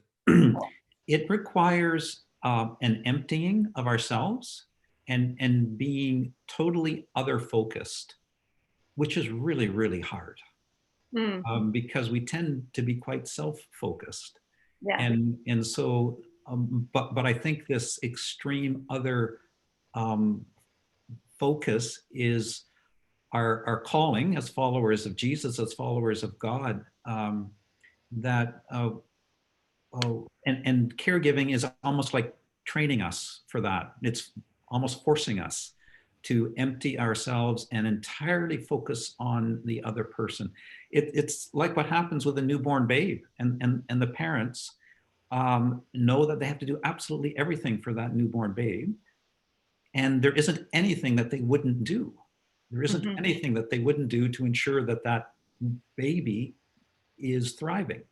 it requires an emptying of ourselves and being totally other focused, which is really, really hard because we tend to be quite self-focused. And so, but I think this extreme other focus is our calling as followers of Jesus, as followers of God, and caregiving is almost like training us for that. It's almost forcing us to empty ourselves and entirely focus on the other person. It's like what happens with a newborn babe, and the parents know that they have to do absolutely everything for that newborn babe. And there isn't anything that they wouldn't do. There isn't anything that they wouldn't do to ensure that that baby is thriving.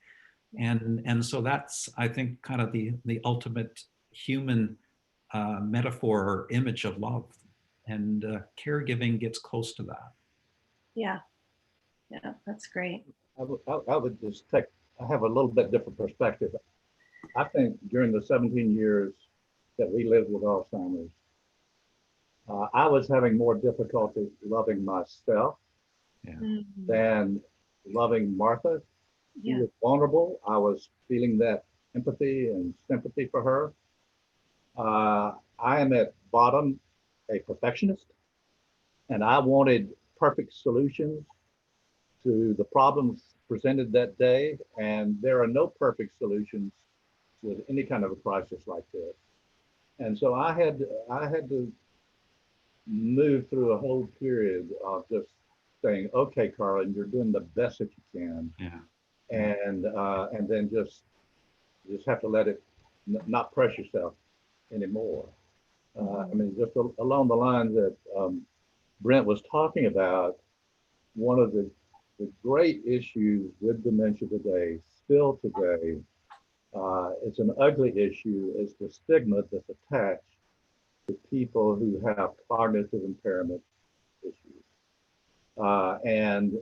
And so that's, I think, kind of the ultimate human metaphor or image of love. And caregiving gets close to that. Yeah, that's great. I would just I have a little bit different perspective. I think during the 17 years that we lived with Alzheimer's, I was having more difficulty loving myself than loving Martha. She was vulnerable. I was feeling that empathy and sympathy for her. I am at bottom a perfectionist, and I wanted perfect solutions to the problems presented that day. And there are no perfect solutions with any kind of a crisis like this. And so I had to move through a whole period of just saying, okay, Carlen, you're doing the best that you can. And then just have to let it not press yourself anymore. I mean, just along the lines that Brent was talking about, one of the great issues with dementia today, still today, it's an ugly issue, is the stigma that's attached to people who have cognitive impairment issues. And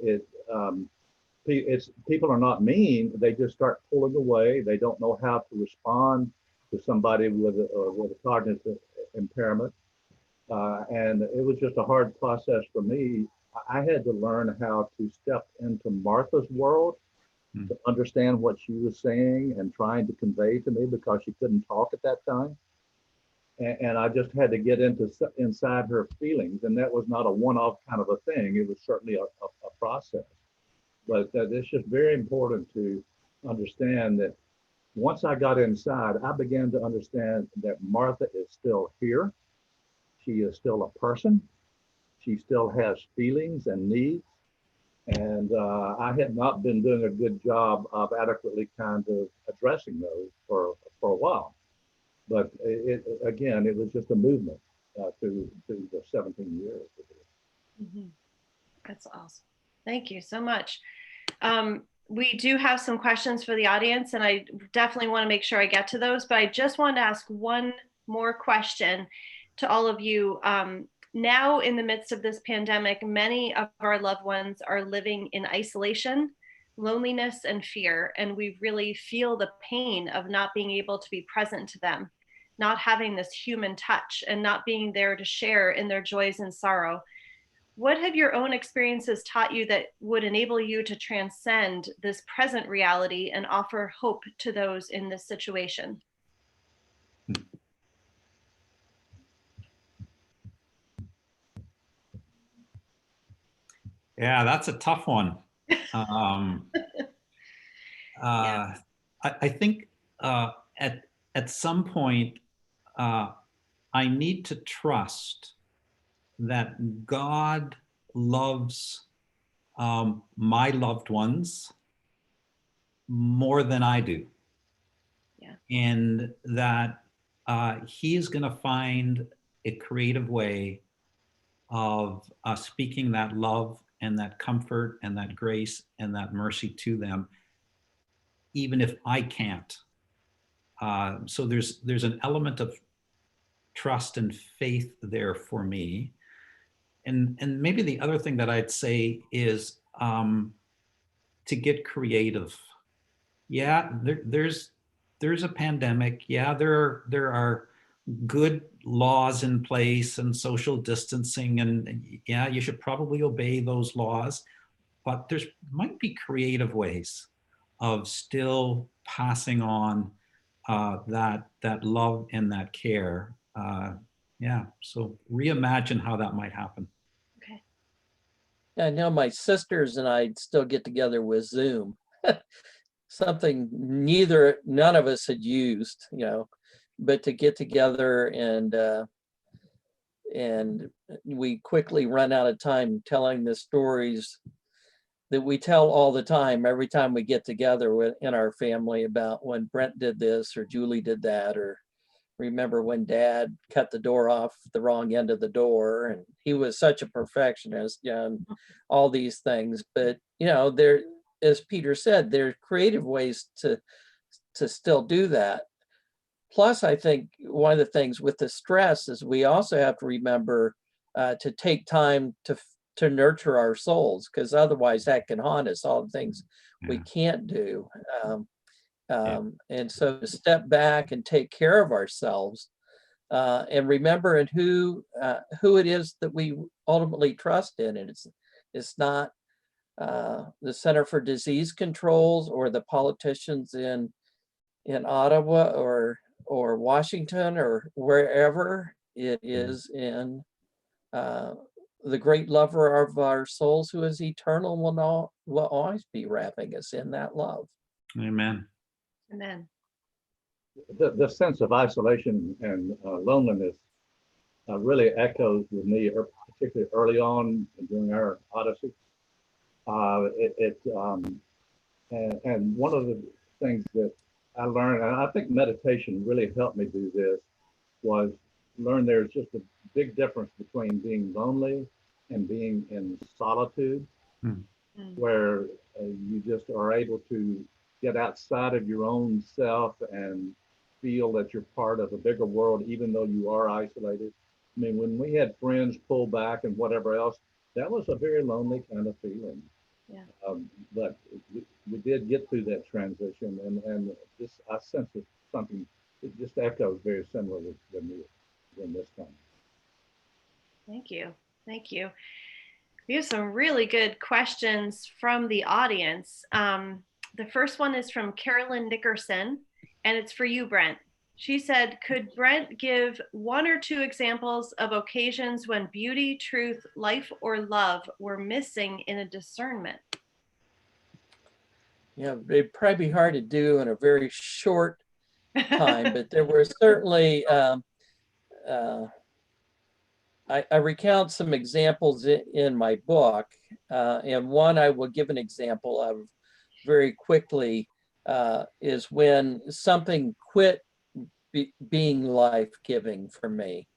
it's people are not mean, they just start pulling away. They don't know how to respond to somebody with a cognitive impairment. And it was just a hard process for me. I had to learn how to step into Martha's world to understand what she was saying and trying to convey to me because she couldn't talk at that time. And I just had to get inside her feelings. And that was not a one-off kind of a thing. It was certainly a process. But it's just very important to understand that once I got inside, I began to understand that Martha is still here. She is still a person. She still has feelings and needs. And I had not been doing a good job of adequately kind of addressing those for a while. But again, it was just a movement through the 17 years. Mm-hmm. That's awesome. Thank you so much. We do have some questions for the audience, and I definitely want to make sure I get to those, but I just wanted to ask one more question to all of you. Now, in the midst of this pandemic, many of our loved ones are living in isolation, loneliness, and fear, and we really feel the pain of not being able to be present to them, not having this human touch, and not being there to share in their joys and sorrow. What have your own experiences taught you that would enable you to transcend this present reality and offer hope to those in this situation? Yeah, that's a tough one. Yeah. I think at some point, I need to trust that God loves my loved ones more than I do. Yeah. And that he is going to find a creative way of speaking that love and that comfort and that grace and that mercy to them, even if I can't. So there's an element of trust and faith there for me. And maybe the other thing that I'd say is to get creative. Yeah, there's a pandemic. Yeah, there are good laws in place and social distancing, and yeah, you should probably obey those laws. But there's might be creative ways of still passing on that love and that care. Yeah, so reimagine how that might happen. Okay. I know my sisters and I still get together with Zoom. Something none of us had used, but to get together and we quickly run out of time telling the stories that we tell all the time, every time we get together in our family, about when Brent did this or Julie did that, or remember when Dad cut the door off the wrong end of the door, and he was such a perfectionist, and all these things. But there, as Peter said, there are creative ways to still do that. Plus, I think one of the things with the stress is we also have to remember to take time to nurture our souls, because otherwise that can haunt us, all the things we can't do. And so to step back and take care of ourselves and remember who it is that we ultimately trust in. And it's not the Center for Disease Controls or the politicians in Ottawa or Washington or wherever. It is in the great lover of our souls, who is eternal and will always be wrapping us in that love. Amen. Amen. The sense of isolation and loneliness really echoes with me, particularly early on during our odyssey. And one of the things that I learned, and I think meditation really helped me do this, was learn there's just a big difference between being lonely and being in solitude, where you just are able to get outside of your own self and feel that you're part of a bigger world, even though you are isolated. I mean, when we had friends pull back and whatever else, that was a very lonely kind of feeling. Yeah. But we did get through that transition, and this, I sense it's something, it just echoes very similar with me in this time. Thank you. Thank you. We have some really good questions from the audience. The first one is from Carolyn Nickerson, and it's for you, Brent. She said, could Brent give one or two examples of occasions when beauty, truth, life, or love were missing in a discernment? Yeah, it'd probably be hard to do in a very short time, but there were certainly, I recount some examples in my book, and one I will give an example of very quickly is when something quit being life-giving for me.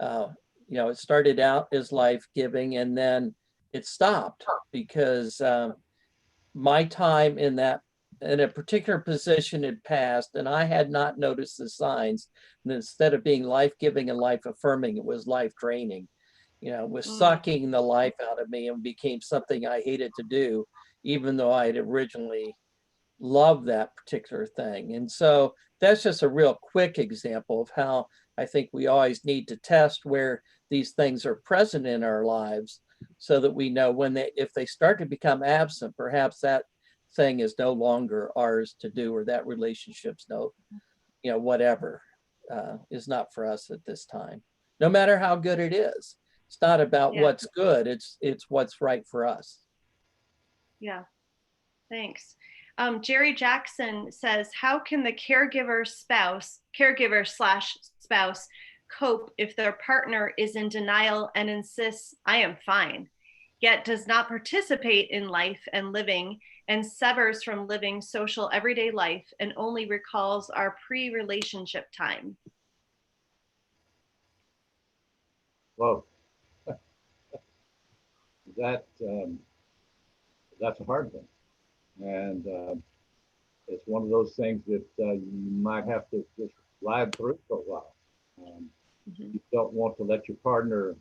It started out as life-giving, and then it stopped because my time in a particular position had passed, and I had not noticed the signs. And instead of being life-giving and life-affirming, it was life-draining. It was sucking the life out of me and became something I hated to do, even though I had originally loved that particular thing. And so that's just a real quick example of how I think we always need to test where these things are present in our lives, so that we know if they start to become absent, perhaps that thing is no longer ours to do, or that relationship's whatever is not for us at this time. No matter how good it is, it's not about what's good, it's what's right for us. Yeah, thanks. Jerry Jackson says, how can the caregiver slash spouse cope if their partner is in denial and insists, I am fine, yet does not participate in life and living, and severs from living social everyday life and only recalls our pre-relationship time? Well, that's a hard thing. And it's one of those things that you might have to just ride through for a while. You don't want to let your partner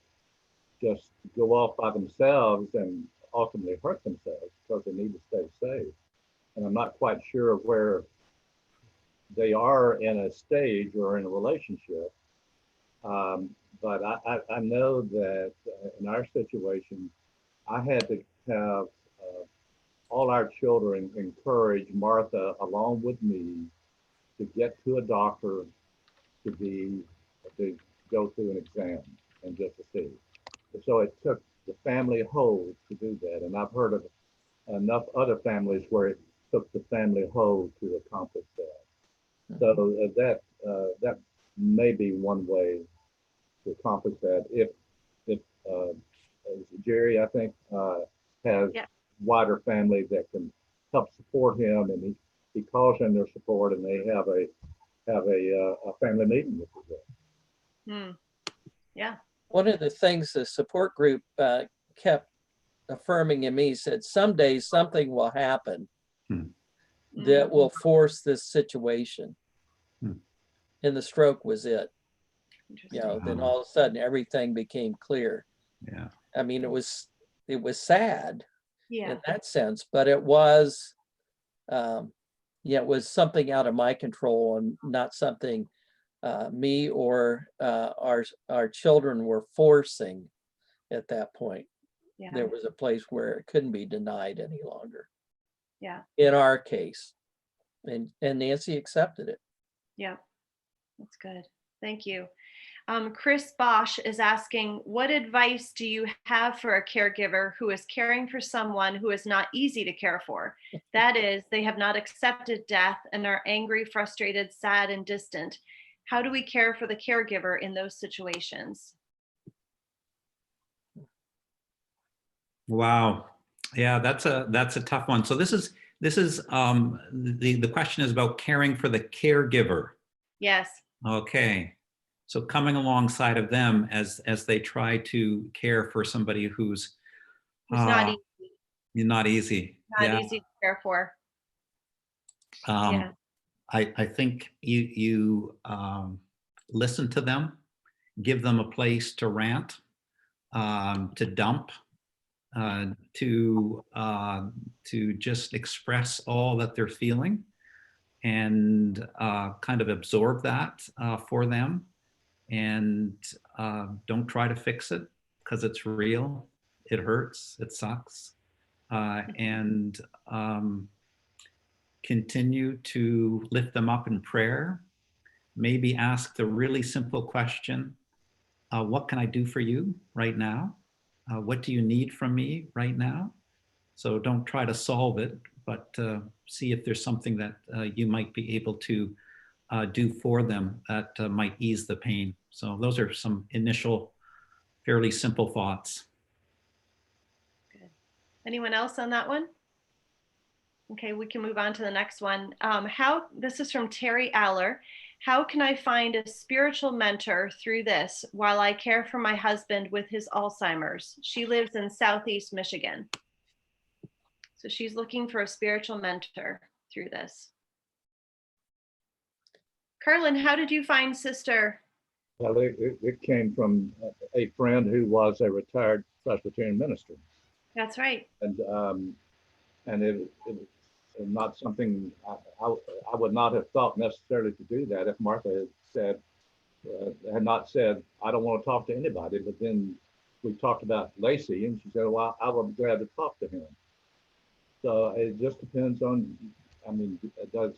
just go off by themselves and ultimately hurt themselves, because they need to stay safe. And I'm not quite sure of where they are in a stage or in a relationship. But I know that in our situation, I had to have all our children encourage Martha along with me to get to a doctor to go through an exam and just to see. So it took the family whole to do that. And I've heard of enough other families where it took the family whole to accomplish that. So that may be one way to accomplish that. If Jerry, I think, has wider family that can help support him, and he calls in their support, and they have a family meeting with them. Yeah. One of the things the support group kept affirming in me, said someday something will happen that will force this situation. And the stroke was it. Then all of a sudden everything became clear. Yeah. I mean, it was sad in that sense, but it was it was something out of my control, and not something me or our children were forcing at that point. There was a place where it couldn't be denied any longer. In our case, and Nancy accepted it. That's good. Thank you. Chris Bosch is asking, what advice do you have for a caregiver who is caring for someone who is not easy to care for? That is, they have not accepted death and are angry, frustrated, sad, and distant. How do we care for the caregiver in those situations? Wow. Yeah, that's a tough one. So this is the question is about caring for the caregiver. Yes. Okay. So coming alongside of them as they try to care for somebody who's not easy. Not easy. Not easy to care for. I think you listen to them, give them a place to rant, to dump, to just express all that they're feeling, and kind of absorb that for them, and don't try to fix it. because it's real. It hurts. It sucks. And continue to lift them up in prayer. Maybe ask the really simple question, what can I do for you right now? What do you need from me right now? So don't try to solve it, but see if there's something that you might be able to do for them that might ease the pain. So those are some initial, fairly simple thoughts. Good. Anyone else on that one? Okay, we can move on to the next one. This is from Terry Aller. How can I find a spiritual mentor through this while I care for my husband with his Alzheimer's? She lives in Southeast Michigan. So she's looking for a spiritual mentor through this. Carlen, how did you find Sister? Well, it came from a friend who was a retired Presbyterian minister. That's right. And it was not something I would not have thought necessarily to do that if Martha had not said, I don't want to talk to anybody. But then we talked about Lacey, and she said, well, I would be glad to talk to him. So it just depends on, I mean, does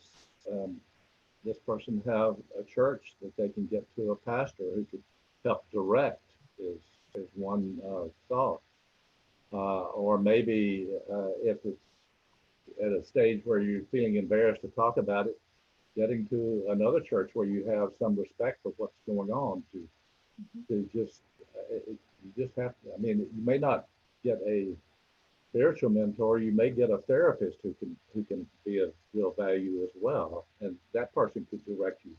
this person have a church that they can get to a pastor who could help direct is one thought. Or maybe if it's at a stage where you're feeling embarrassed to talk about it, getting to another church where you have some respect for what's going on to just, you just have to, I mean, you may not get a spiritual mentor, you may get a therapist who can be of real value as well, and that person could direct you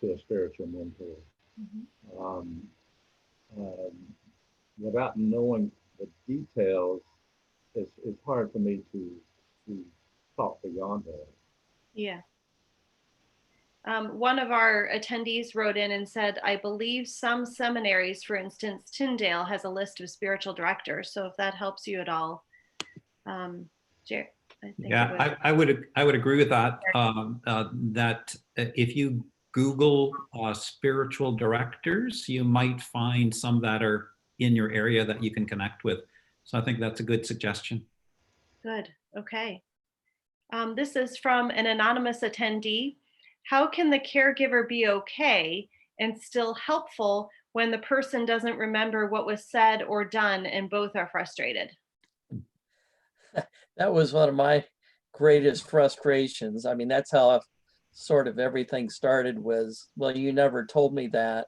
to a spiritual mentor. Without knowing the details, it's hard for me to talk beyond that. Yeah. One of our attendees wrote in and said, I believe some seminaries, for instance, Tyndale has a list of spiritual directors. So if that helps you at all, Jerry, I would agree with that. That if you Google spiritual directors, you might find some that are in your area that you can connect with. So I think that's a good suggestion. Good. Okay. This is from an anonymous attendee. How can the caregiver be okay and still helpful when the person doesn't remember what was said or done and both are frustrated? That was one of my greatest frustrations. I mean, that's how sort of everything started was, well, you never told me that,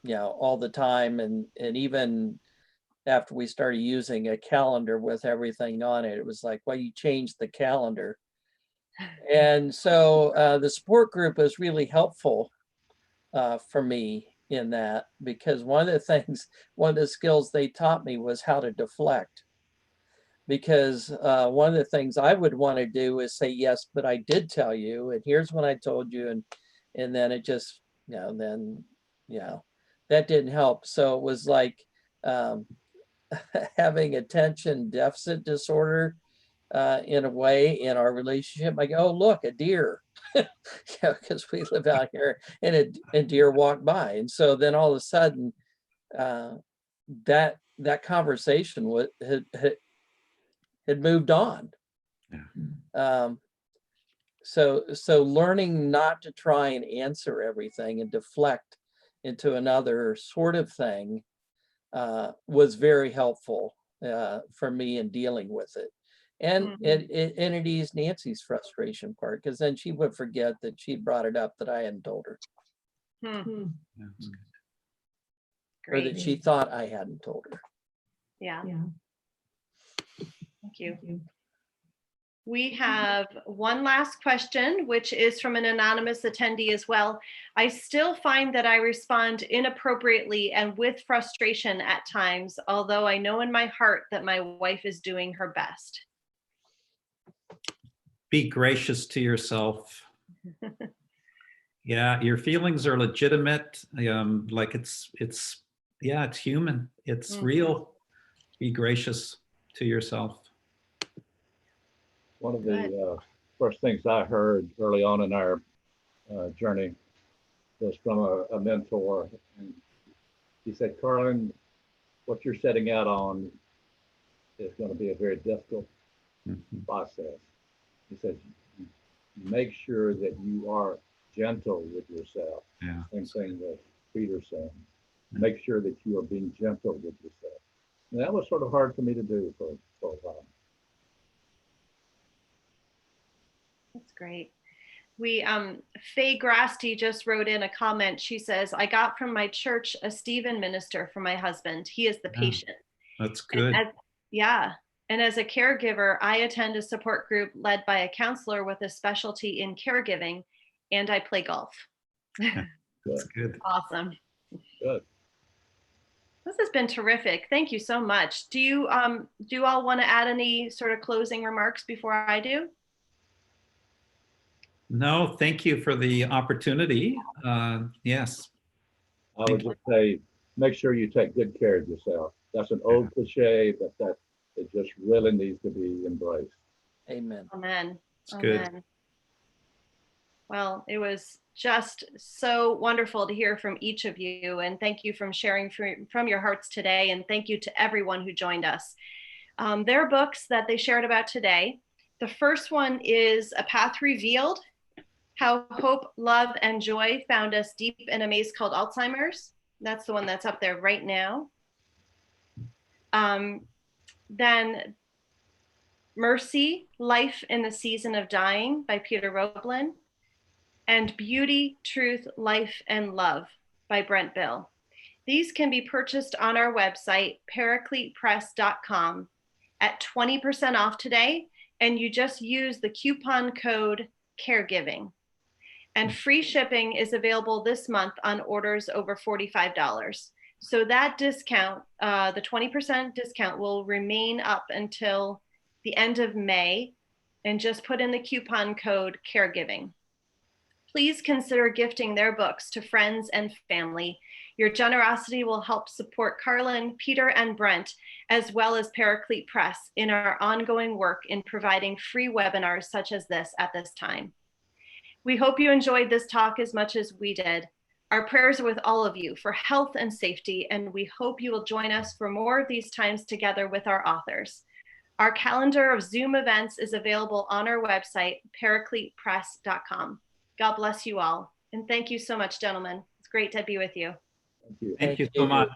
you know, all the time. And even after we started using a calendar with everything on it, it was like, well, you changed the calendar. And so the support group was really helpful for me in that, because one of the skills they taught me was how to deflect. Because one of the things I would want to do is say, yes, but I did tell you, and here's what I told you. And then it just, that didn't help. So it was like having attention deficit disorder in a way in our relationship. I go, oh, look, a deer, because we live out here, and a deer walked by. And so then all of a sudden that conversation had moved on. Yeah. So learning not to try and answer everything and deflect into another sort of thing was very helpful for me in dealing with it. And it eased Nancy's frustration part, because then she would forget that she brought it up that I hadn't told her. Yeah, Or that she thought I hadn't told her. Yeah. Thank you. We have one last question, which is from an anonymous attendee as well. I still find that I respond inappropriately and with frustration at times, although I know in my heart that my wife is doing her best. Be gracious to yourself. Yeah, your feelings are legitimate. Like it's human. It's real. Be gracious to yourself. One of the first things I heard early on in our journey was from a mentor, and he said, Carlen, what you're setting out on is going to be a very difficult process. He said, make sure that you are gentle with yourself. Yeah. Same thing that Peter said. Make sure that you are being gentle with yourself. And that was sort of hard for me to do for a while. That's great. Faye Grasty just wrote in a comment. She says, I got from my church a Stephen minister for my husband. He is the patient. That's good. And as a caregiver, I attend a support group led by a counselor with a specialty in caregiving, and I play golf. That's good. Awesome. Good. This has been terrific. Thank you so much. Do you all want to add any sort of closing remarks before I do? No, thank you for the opportunity. Yes. I would just say, make sure you take good care of yourself. That's an old cliche, but it just really needs to be embraced. Amen. Amen. It's good. Amen. Well, it was just so wonderful to hear from each of you, and thank you for sharing from your hearts today, and thank you to everyone who joined us. Their books that they shared about today, the first one is A Path Revealed, How Hope, Love, and Joy Found Us Deep in a Maze Called Alzheimer's. That's the one that's up there right now. Then Mercy, Life in the Season of Dying by Peter Roebblen, and Beauty, Truth, Life, and Love by Brent Bill. These can be purchased on our website, paracletepress.com, at 20% off today, and you just use the coupon code caregiving. And free shipping is available this month on orders over $45. So that discount, the 20% discount, will remain up until the end of May, and just put in the coupon code caregiving. Please consider gifting their books to friends and family. Your generosity will help support Carlen, Peter, and Brent, as well as Paraclete Press in our ongoing work in providing free webinars such as this at this time. We hope you enjoyed this talk as much as we did. Our prayers are with all of you for health and safety, and we hope you will join us for more of these times together with our authors. Our calendar of Zoom events is available on our website, paracletepress.com. God bless you all. And thank you so much, gentlemen. It's great to be with you. Thank you. Thank you so much.